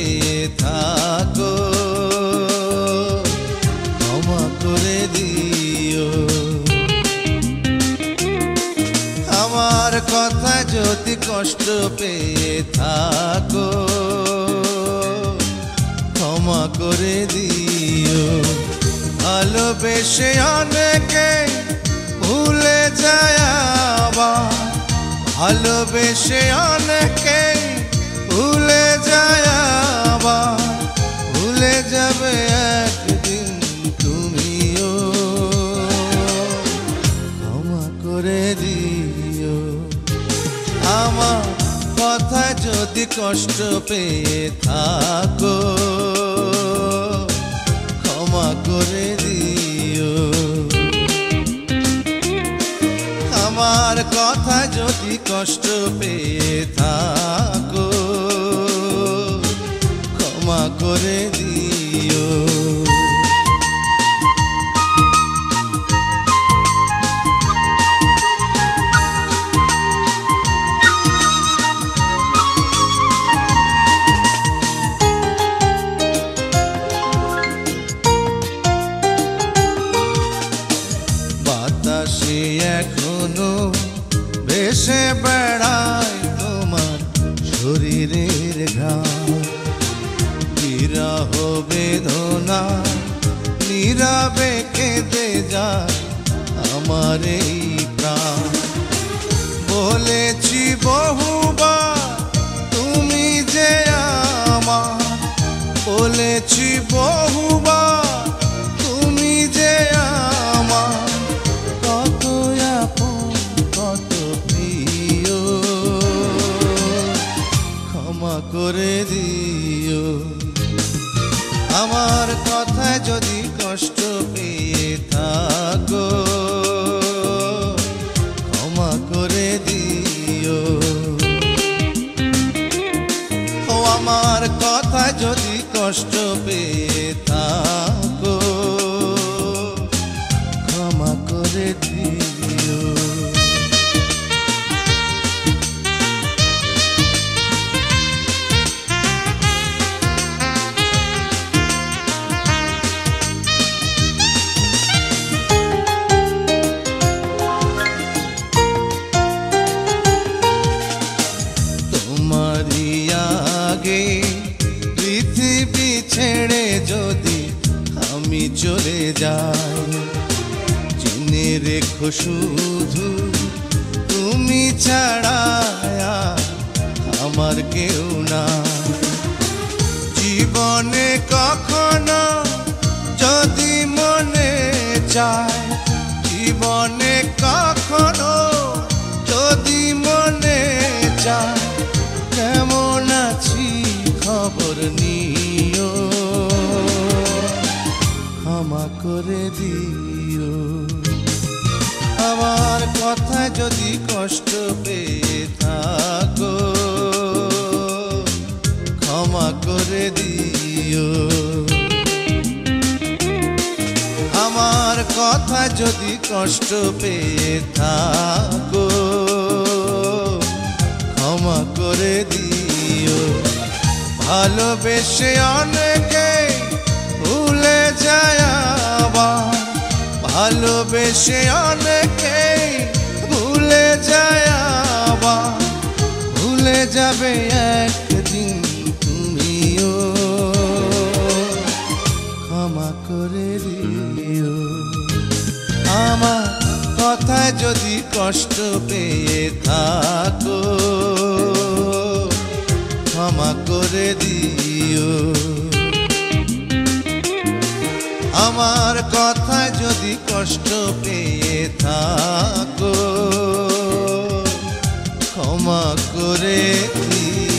পেয়ে থাকো, ক্ষমা করে দিও। আমার কথা যদি কষ্ট পেয়ে থাকো, ক্ষমা করে দিও। ভালোবেসে অনেকে ভুলে যায় আবার, ভালোবেসে অনেকে ভুলে যায় আবার, ভুলে যাবে একদিন তুমিও, ক্ষমা করে দিও। আমার কথায় যদি কষ্ট পেয়ে থাকো, ক্ষমা করে দিও। আমার কথা যদি কষ্ট পেয়ে থাকো, ক্ষমা করে দিও। বাতাসে এখনো ভেসে বেড়ায় তোমার শরীরের ঘ্রাণ, বিরহ বেদনা নীরবে কেঁদে যায় আমার এই প্রাণ। বলেছি বহুবার তুমি যে আমার, বলেছি বহুবার তুমি যে আমার, কত আপন কত প্রিয়, ক্ষমা করে দিও। আমার কথায় যদি কষ্ট পেয়ে থাকো, ক্ষমা করে দিও। ও আমার কথায় যদি কষ্ট পেয়ে থাকো, ক্ষমা করে দিও। তোমারই আগে পৃথিবী ছেড়ে যদি আমি চলে যাই, জেনে রেখো শুধু তুমি ছাড়া আমার কেউ না। জীবনে কখনো যদি মনে চায়, জীবনে কখনো যদি মনে চায়, কেমন আছি খবর নিও, ক্ষমা করে দিও। আমার কথা যদি কষ্ট পেয়ে থাকো, ক্ষমা করে দিও। আমার কথা যদি কষ্ট পেয়ে থাকো, ক্ষমা করে দিও। ভালোবেসে অনেকে ভুলে যায় আবার, ভালোবেসে অনেকে ভুলে যায় আবার, ভুলে যাবে একদিন তুমিও, ক্ষমা করে দিও। আমার কথায় যদি কষ্ট পেয়ে থাকো, ক্ষমা করে দিও। আমার কথায় যদি কষ্ট পেয়ে থাকো, ক্ষমা করে দিও।